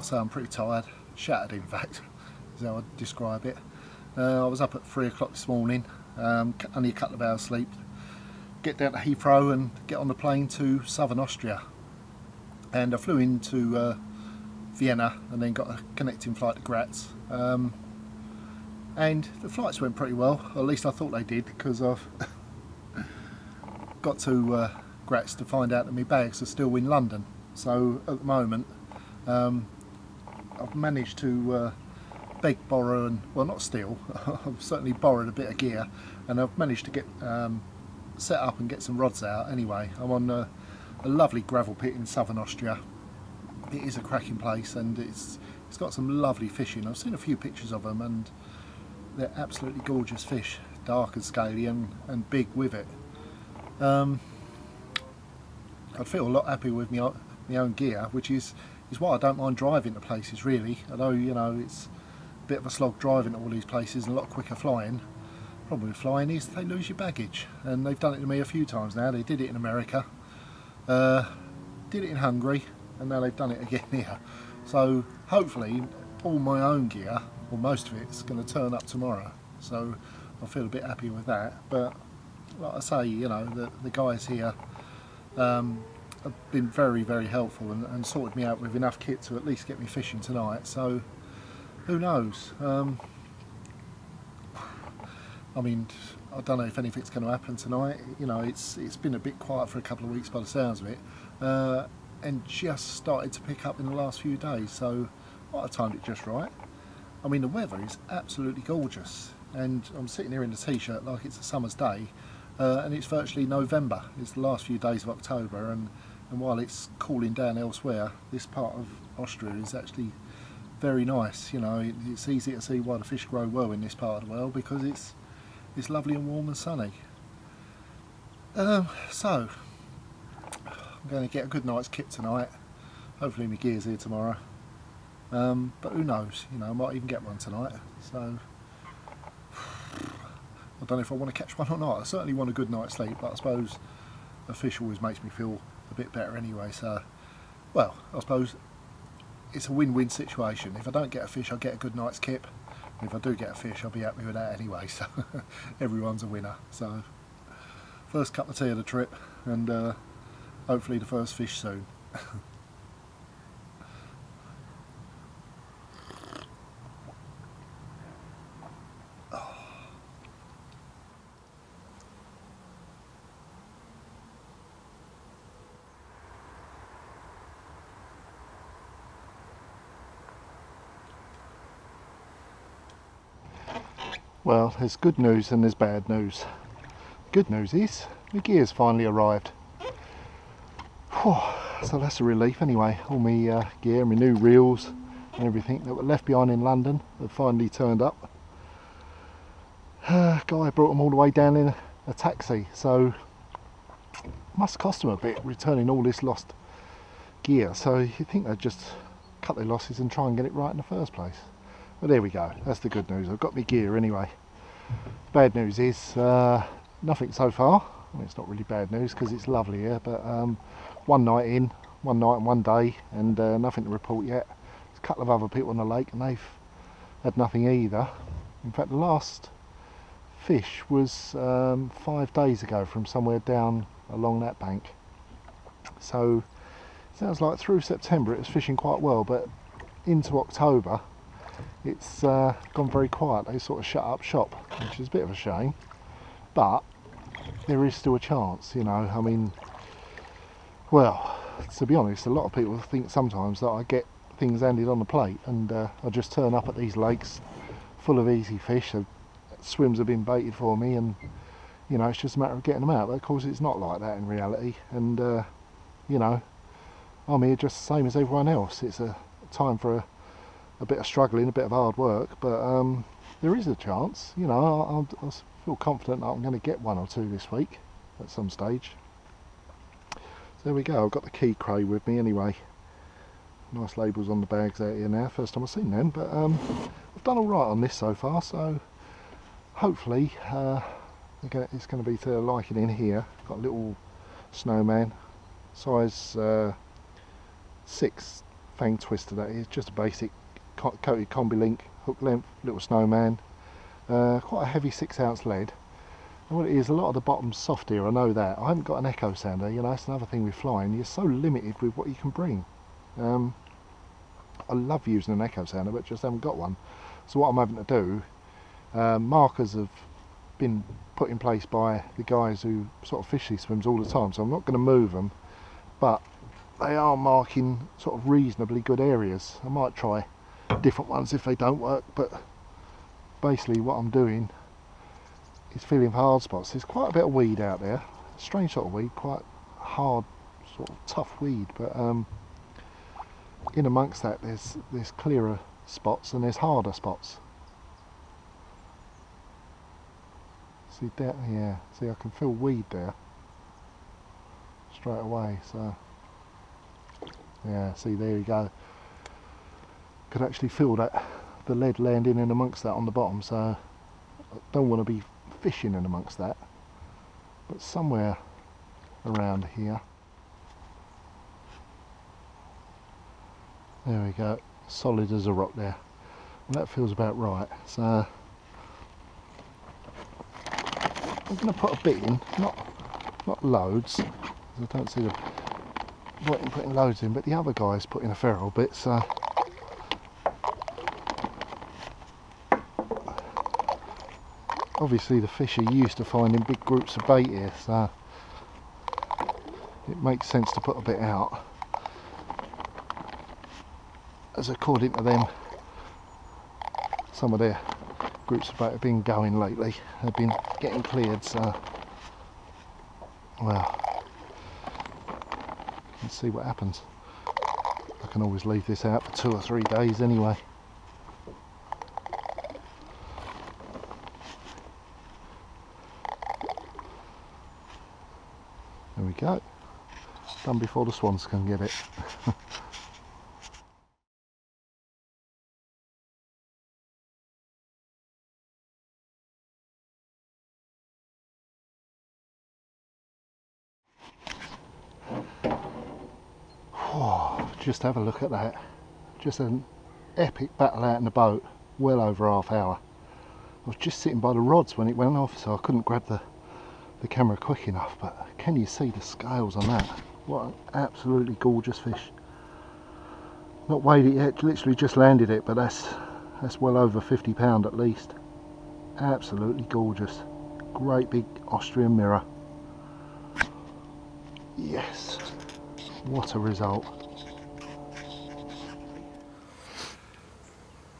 say, I'm pretty tired, shattered in fact, is how I'd describe it. I was up at 3 o'clock this morning, only a couple of hours sleep, get down to Heathrow and get on the plane to southern Austria. And I flew into Vienna and then got a connecting flight to Graz. And the flights went pretty well, or at least I thought they did, because I've got to Graz to find out that my bags are still in London. So at the moment I've managed to beg, borrow and, well, not steal, I've certainly borrowed a bit of gear, and I've managed to get set up and get some rods out anyway. I'm on a lovely gravel pit in southern Austria. It is a cracking place, and it's got some lovely fishing. I've seen a few pictures of them and they're absolutely gorgeous fish, dark and scaly and big with it. I'd feel a lot happier with my own gear, which is why I don't mind driving to places really. Although, you know, it's a bit of a slog driving to all these places and a lot quicker flying. The problem with flying is they lose your baggage, and they've done it to me a few times now. They did it in America, did it in Hungary, and now they've done it again here. So hopefully all my own gear, or most of it's going to turn up tomorrow, so I feel a bit happy with that. But like I say, you know, the guys here have been very, very helpful and sorted me out with enough kit to at least get me fishing tonight. So who knows? I mean, I don't know if anything's going to happen tonight. You know, it's been a bit quiet for a couple of weeks by the sounds of it, and just started to pick up in the last few days. So I timed it just right. I mean, the weather is absolutely gorgeous, and I'm sitting here in a t-shirt like it's a summer's day, and it's virtually November. It's the last few days of October, and while it's cooling down elsewhere, this part of Austria is actually very nice. You know, it's easy to see why the fish grow well in this part of the world, because it's lovely and warm and sunny. So I'm going to get a good night's kit tonight. Hopefully my gear's here tomorrow. But who knows, you know, I might even get one tonight. So I don't know if I want to catch one or not. I certainly want a good night's sleep, but I suppose a fish always makes me feel a bit better anyway. So, well, I suppose it's a win-win situation. If I don't get a fish, I'll get a good night's kip. If I do get a fish, I'll be happy with that anyway. So everyone's a winner. So first cup of tea of the trip, and hopefully the first fish soon. Well, there's good news and there's bad news. Good news is my gear's finally arrived. Whew, so that's a relief anyway. All my gear, my new reels and everything that were left behind in London have finally turned up. Guy brought them all the way down in a taxi, so it must cost them a bit returning all this lost gear. So you think they'd just cut their losses and try and get it right in the first place. But there we go, that's the good news. I've got my gear anyway. Bad news is nothing so far. I mean, it's not really bad news because it's lovely here, but one night in, one night and one day, and nothing to report yet. There's a couple of other people on the lake and they've had nothing either. In fact, the last fish was 5 days ago from somewhere down along that bank. So it sounds like through September it was fishing quite well, but into October it's gone very quiet. They sort of shut up shop, which is a bit of a shame, but there is still a chance, you know. I mean, well, to be honest, a lot of people think sometimes that I get things handed on the plate, and I just turn up at these lakes full of easy fish. Swims have been baited for me, and you know, it's just a matter of getting them out. But of course it's not like that in reality, and you know, I'm here just the same as everyone else. It's a time for a bit of struggling, a bit of hard work, but there is a chance, you know. I feel confident that I'm going to get one or two this week at some stage. So there we go, I've got the key cray with me anyway. Nice labels on the bags out here now, first time I've seen them, but I've done alright on this so far, so hopefully it's going to be to the liking in here. Got a little snowman, size 6 fang twister that is, just a basic coated combi link, hook length, little snowman, quite a heavy 6-ounce lead. And what it is, a lot of the bottom's soft here, I know that. I haven't got an echo sounder, you know, that's another thing with flying, you're so limited with what you can bring. I love using an echo sounder, but just haven't got one. So what I'm having to do, markers have been put in place by the guys who sort of fish these swims all the time, so I'm not going to move them, but they are marking sort of reasonably good areas. I might try different ones if they don't work, but basically what I'm doing is feeling for hard spots. There's quite a bit of weed out there, strange sort of weed, quite hard, sort of tough weed, but in amongst that there's clearer spots and there's harder spots. See that? Yeah, see I can feel weed there straight away, so yeah, see there you go. Could actually feel that, the lead landing in amongst that on the bottom, so I don't want to be fishing in amongst that, but somewhere around here. There we go, solid as a rock there. Well, that feels about right, so I'm going to put a bit in, not loads, I don't see the point in putting loads in, but the other guys put in a fair old bit, so obviously the fish are used to finding big groups of bait here, so it makes sense to put a bit out, as according to them some of their groups of bait have been going lately, have been getting cleared, so well, let's see what happens. I can always leave this out for 2 or 3 days anyway. There we go, done before the swans can get it. Just have a look at that, just an epic battle out in the boat, well over half hour. I was just sitting by the rods when it went off, so I couldn't grab the camera quick enough, but can you see the scales on that? What an absolutely gorgeous fish. Not weighed it yet, literally just landed it, but that's well over 50 pound at least. Absolutely gorgeous, great big Austrian mirror. Yes, what a result.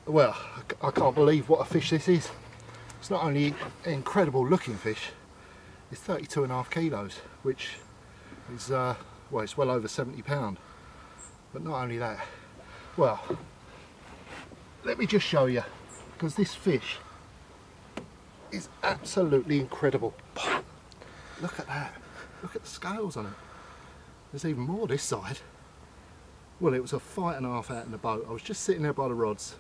Well, I can't believe what a fish this is. It's not only an incredible looking fish, it's 32.5 kilos, which is, well, it's well over 70 pound. But not only that, well, let me just show you, because this fish is absolutely incredible. Look at that, look at the scales on it. There's even more this side. Well, it was a fight and a half out in the boat. I was just sitting there by the rods,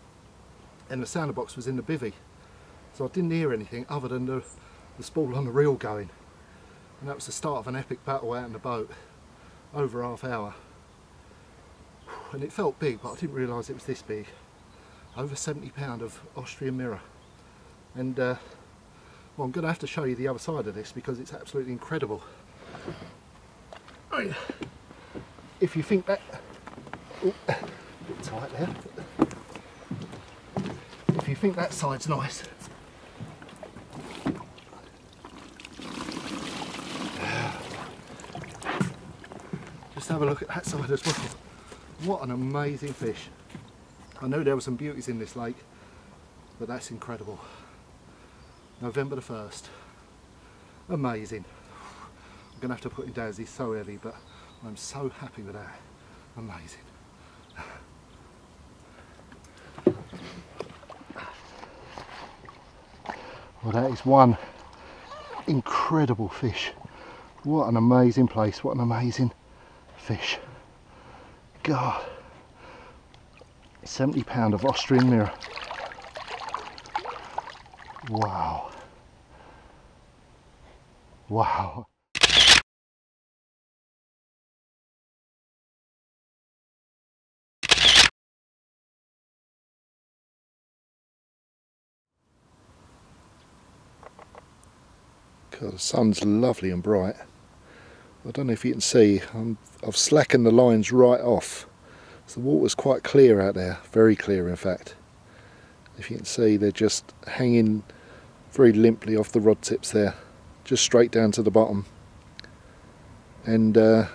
and the sounder box was in the bivvy, so I didn't hear anything other than the spool on the reel going, and that was the start of an epic battle out in the boat, over half hour, and it felt big, but I didn't realise it was this big. Over 70 pound of Austrian mirror, and well, I'm going to have to show you the other side of this because it's absolutely incredible. If you think that, oh, a bit tight there. If you think that side's nice, just have a look at that side as well. What an amazing fish. I know there were some beauties in this lake, but that's incredible. November the 1st. Amazing. I'm going to have to put him down as he's so heavy, but I'm so happy with that. Amazing. Well, that is one incredible fish. What an amazing place, what an amazing fish. God, 70 pound of Austrian mirror. Wow. Wow. God, the sun's lovely and bright. I don't know if you can see, I've slackened the lines right off. So the water's quite clear out there, very clear in fact. If you can see, they're just hanging very limply off the rod tips there, just straight down to the bottom. And I've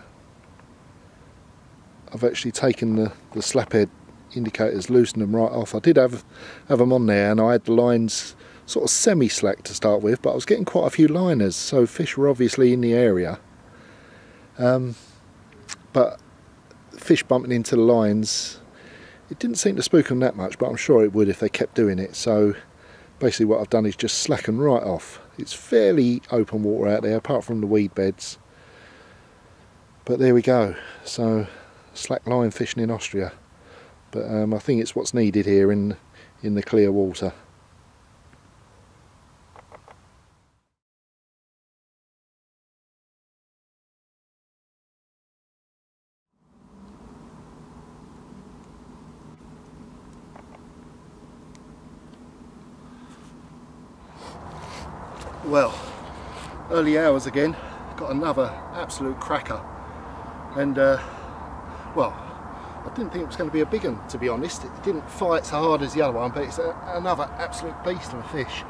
actually taken the slaphead indicators, loosened them right off. I did have them on there, and I had the lines sort of semi-slack to start with, but I was getting quite a few liners, so fish were obviously in the area. But fish bumping into the lines, it didn't seem to spook them that much, but I'm sure it would if they kept doing it. So basically what I've done is just slacken right off. It's fairly open water out there apart from the weed beds, but there we go. So slack line fishing in Austria, but I think it's what's needed here in the clear water. Well, early hours again, got another absolute cracker, and well, I didn't think it was going to be a big one, to be honest. It didn't fight so hard as the other one, but it's another absolute beast of a fish.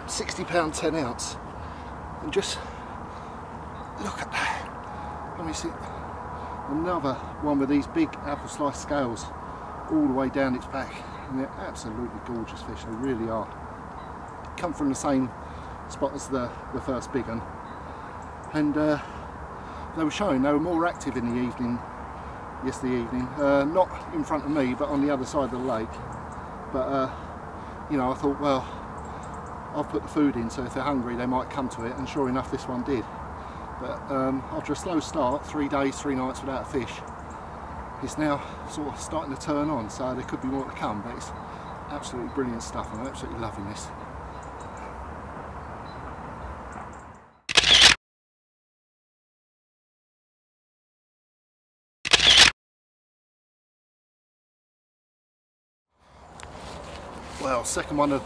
60 pound 10 ounce, and just look at that. Let me see, another one with these big apple slice scales all the way down its back, and they're absolutely gorgeous fish, they really are. Come from the same spot as the first big one, and they were showing they were more active in the evening, yesterday evening, not in front of me but on the other side of the lake, but you know, I thought, well, I've put the food in, so if they're hungry they might come to it, and sure enough this one did. But after a slow start, 3 days 3 nights without a fish, it's now sort of starting to turn on, so there could be more to come, but it's absolutely brilliant stuff. I'm absolutely loving this. Well, second one of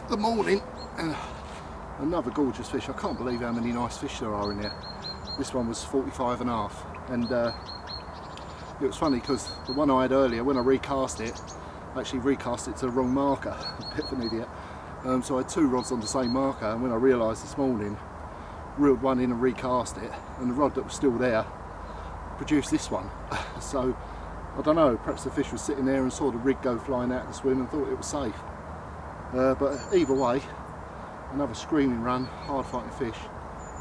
the morning, and another gorgeous fish. I can't believe how many nice fish there are in there. This one was 45.5, and it was funny because the one I had earlier, when I recast it, I actually recast it to the wrong marker. A bit of an idiot. So I had 2 rods on the same marker, and when I realised this morning, reeled one in and recast it, and the rod that was still there produced this one. So I don't know, perhaps the fish was sitting there and saw the rig go flying out of the swim and thought it was safe. But either way, another screaming run, hard fighting fish,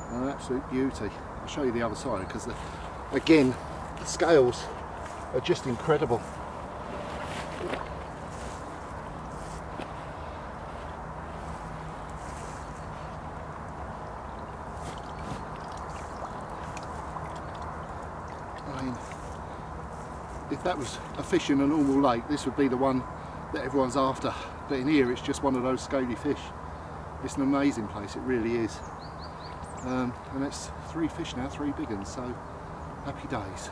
and an absolute beauty. I'll show you the other side, because again, the scales are just incredible. I mean, if that was a fish in a normal lake, this would be the one that everyone's after, but in here it's just one of those scaly fish. It's an amazing place, it really is. And it's 3 fish now, 3 big ones, so happy days.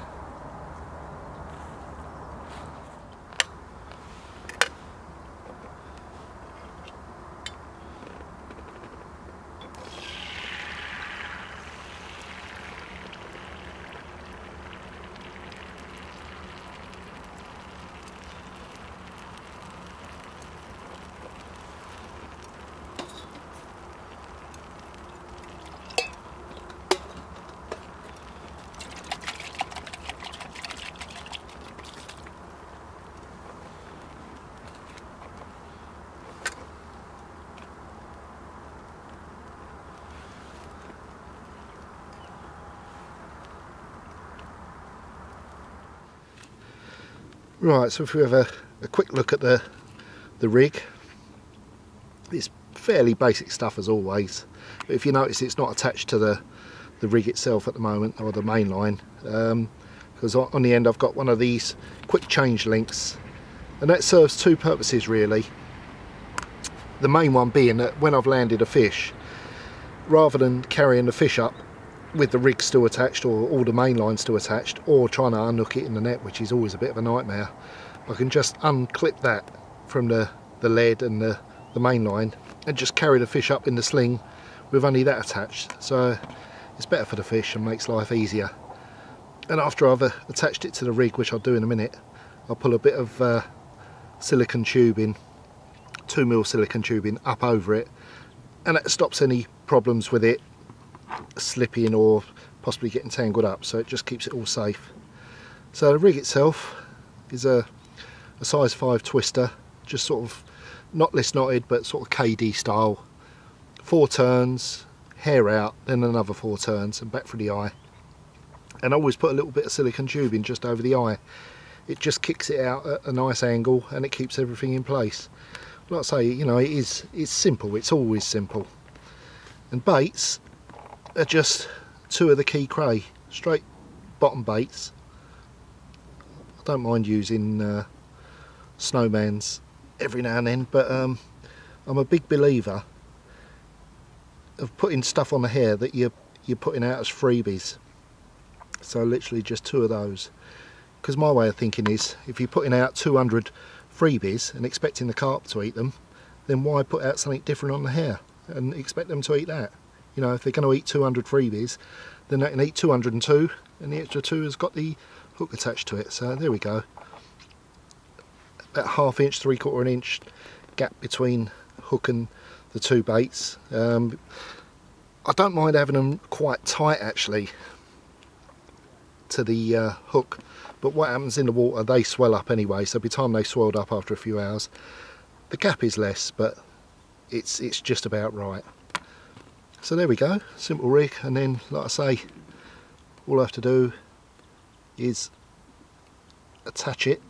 Right, so if we have a quick look at the rig, it's fairly basic stuff as always, but if you notice it's not attached to the rig itself at the moment, or the main line, because on the end I've got one of these quick change links, and that serves 2 purposes really. The main one being that when I've landed a fish, rather than carrying the fish up with the rig still attached, or all the main line still attached, or trying to unhook it in the net, which is always a bit of a nightmare, I can just unclip that from the lead and the main line and just carry the fish up in the sling with only that attached, so it's better for the fish and makes life easier. And after I've attached it to the rig, which I'll do in a minute, I'll pull a bit of silicone tubing, 2mm silicone tubing up over it, and that stops any problems with it slipping or possibly getting tangled up, so it just keeps it all safe. So the rig itself is a size 5 twister, just sort of knotless knotted but sort of KD style. 4 turns, hair out, then another 4 turns and back through the eye. And I always put a little bit of silicone tubing just over the eye. It just kicks it out at a nice angle and it keeps everything in place. Like I say, you know, it's simple, it's always simple. And baits are just 2 of the key cray, straight bottom baits. I don't mind using snowmans every now and then, but I'm a big believer of putting stuff on the hair that you're putting out as freebies. So literally just 2 of those, because my way of thinking is, if you're putting out 200 freebies and expecting the carp to eat them, then why put out something different on the hair and expect them to eat that? You know, if they're going to eat 200 freebies, then they can eat 202, and the extra 2 has got the hook attached to it. So there we go, about 1/2 inch, 3/4 inch gap between hook and the 2 baits. I don't mind having them quite tight actually to the hook, but what happens in the water, they swell up anyway, so by the time they swelled up after a few hours, the gap is less, but it's just about right. So there we go, simple rig. And then, like I say, all I have to do is attach it.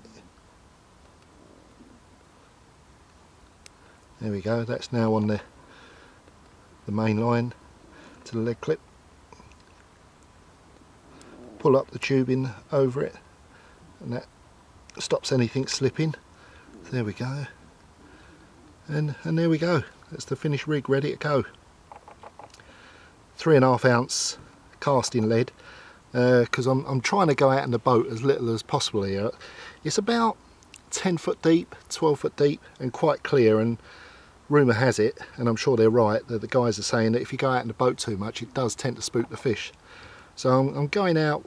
There we go, that's now on the main line to the leg clip. Pull up the tubing over it, and that stops anything slipping. There we go, and there we go, that's the finished rig ready to go. 3.5 ounce casting lead, because I'm trying to go out in the boat as little as possible here. It's about 10 foot deep, 12 foot deep, and quite clear, and rumour has it, and I'm sure they're right, that the guys are saying that if you go out in the boat too much, it does tend to spook the fish. So I'm going out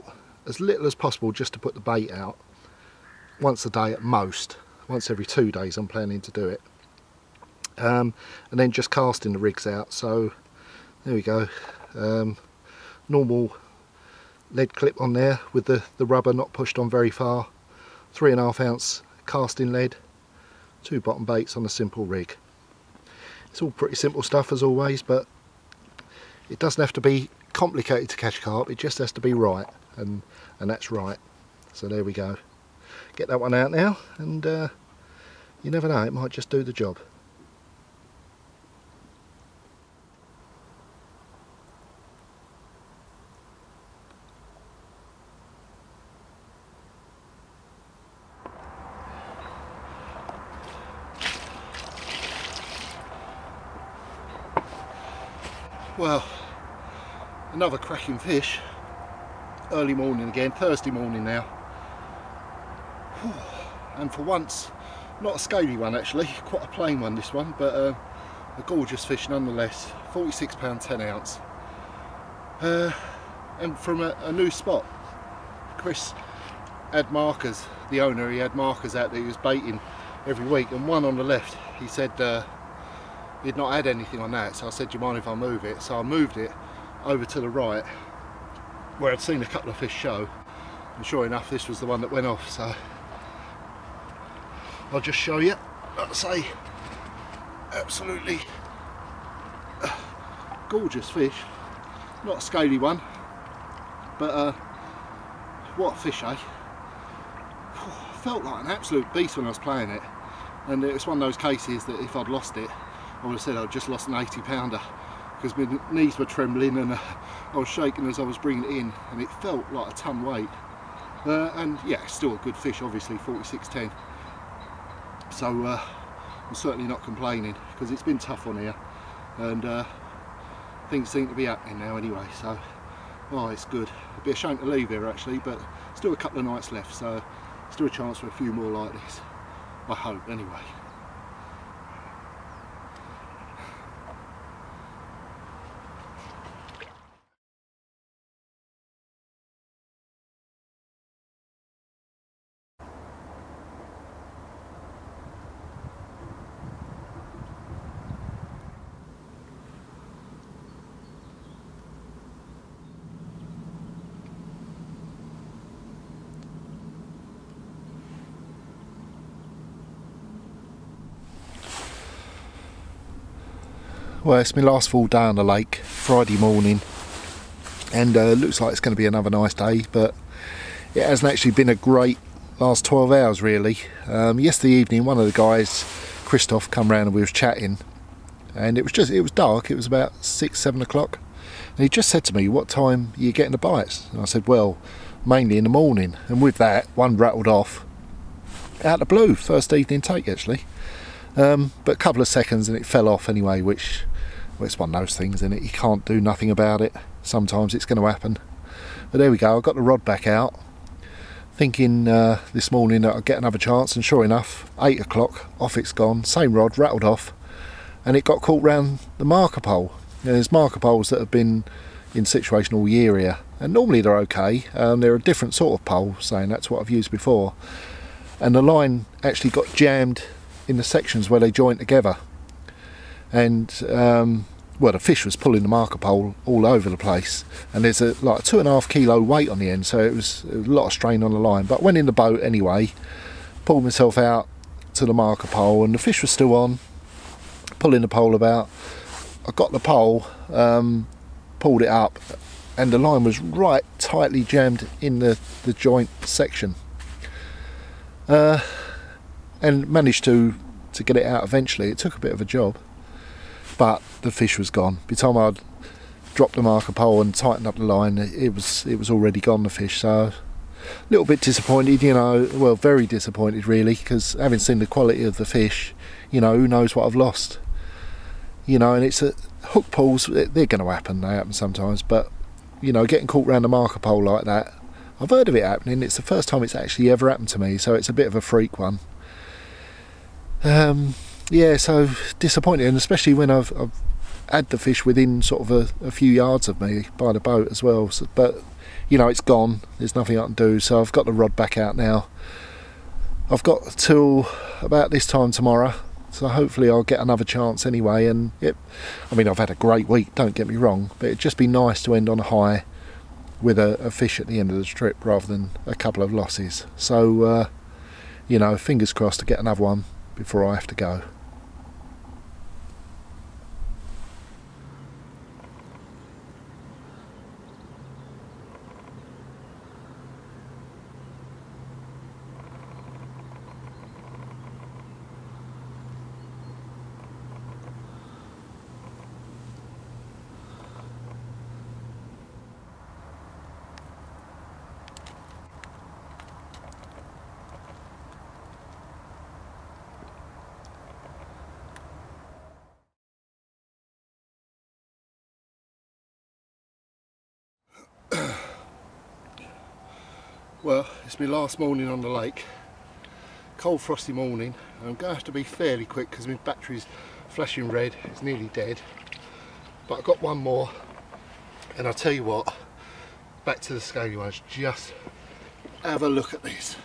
as little as possible just to put the bait out once a day at most. Once every 2 days I'm planning to do it, and then just casting the rigs out. So there we go, normal lead clip on there with the rubber not pushed on very far, 3.5 ounce casting lead, 2 bottom baits on a simple rig. It's all pretty simple stuff as always, but it doesn't have to be complicated to catch carp, it just has to be right, and that's right. So there we go, get that one out now, and you never know, it might just do the job. Well, another cracking fish, early morning again, Thursday morning now. And for once, not a scaly one actually, quite a plain one this one, but a gorgeous fish nonetheless. 46 pound 10 ounce, and from a new spot. Chris had markers, the owner, he had markers out that he was baiting every week, and one on the left, he said he'd not had anything on that, so I said, do you mind if I move it? So I moved it over to the right where I'd seen a couple of fish show, and sure enough this was the one that went off. So I'll just show you. Like I say, absolutely gorgeous fish, not a scaly one, but what a fish, eh? Felt like an absolute beast when I was playing it, and it's one of those cases that if I'd lost it, I would have said I'd just lost an 80 pounder, because my knees were trembling and I was shaking as I was bringing it in, and it felt like a ton weight. And yeah, still a good fish, obviously, 46.10. So I'm certainly not complaining, because it's been tough on here, and things seem to be happening now anyway. So, oh, it's good. It'd be a shame to leave here actually, but still a couple of nights left, so still a chance for a few more like this, I hope anyway. Well, it's my last full day on the lake, Friday morning, and looks like it's going to be another nice day, but it hasn't actually been a great last 12 hours really. Yesterday evening one of the guys, Christoph, come round and we was chatting, and it was dark, it was about 6-7 o'clock, and he just said to me, what time are you getting the bites? And I said, well, mainly in the morning. And with that, one rattled off out of the blue, first evening take actually, but a couple of seconds and it fell off anyway, which, well, it's one of those things, isn't it? You can't do nothing about it. Sometimes it's going to happen. But there we go, I got the rod back out, thinking this morning that I'd get another chance, and sure enough, 8 o'clock, off it's gone, same rod, rattled off, and it got caught round the marker pole. There's marker poles that have been in situation all year here, and normally they're okay. They're a different sort of pole, saying that's what I've used before, and the line actually got jammed in the sections where they join together, and well, the fish was pulling the marker pole all over the place, and there's like a 2.5 kilo weight on the end, so it was a lot of strain on the line. But I went in the boat anyway, pulled myself out to the marker pole, and the fish was still on, pulling the pole about. I got the pole, pulled it up, and the line was right tightly jammed in the joint section, and managed to get it out eventually. It took a bit of a job, but the fish was gone. By the time I'd dropped the marker pole and tightened up the line, it was already gone, the fish. So a little bit disappointed, you know, well, very disappointed really, because having seen the quality of the fish, you know, who knows what I've lost, you know. And it's hook pulls, they're going to happen, they happen sometimes, but you know, getting caught around a marker pole like that, I've heard of it happening, it's the first time it's actually ever happened to me, so it's a bit of a freak one. Yeah, so disappointed, and especially when I've had the fish within sort of a few yards of me by the boat as well. So, but you know, it's gone, there's nothing I can do, so I've got the rod back out now. I've got till about this time tomorrow, so hopefully I'll get another chance anyway. And I mean, I've had a great week, don't get me wrong, but it'd just be nice to end on a high with a fish at the end of the trip rather than a couple of losses. So you know, fingers crossed to get another one before I have to go. Well, it's my last morning on the lake. Cold, frosty morning. I'm going to have to be fairly quick because my battery's flashing red. It's nearly dead. But I've got one more, and I'll tell you what, back to the scaly ones, just have a look at this.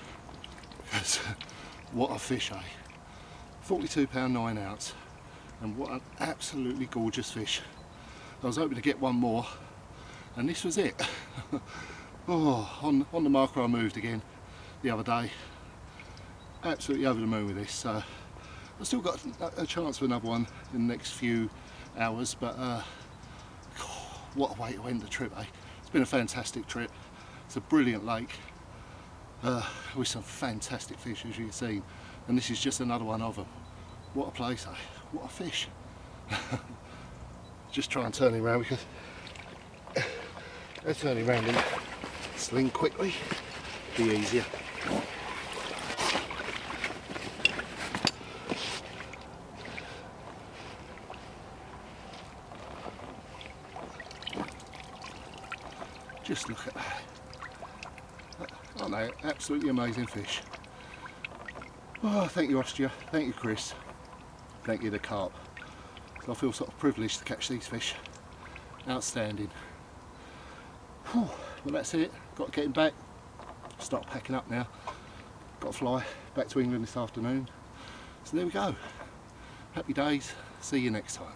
Because what a fish, eh? 42 pound 9 ounce, and what an absolutely gorgeous fish. I was hoping to get one more, and this was it. Oh, on the marker I moved again the other day. Absolutely over the moon with this. So I've still got a chance for another one in the next few hours, but what a way to end the trip, eh? It's been a fantastic trip. It's a brilliant lake with some fantastic fish, as you can see, and this is just another one of them. What a place, eh? What a fish. Just try and turn him around, because they're turning around in sling quickly, be easier. Just look at that. Aren't they absolutely amazing fish? Oh, thank you Austria, thank you Chris, thank you the Carp. So I feel sort of privileged to catch these fish. Outstanding. Whew. Well, that's it, got to get him back, start packing up now, got to fly back to England this afternoon. So there we go, happy days, see you next time.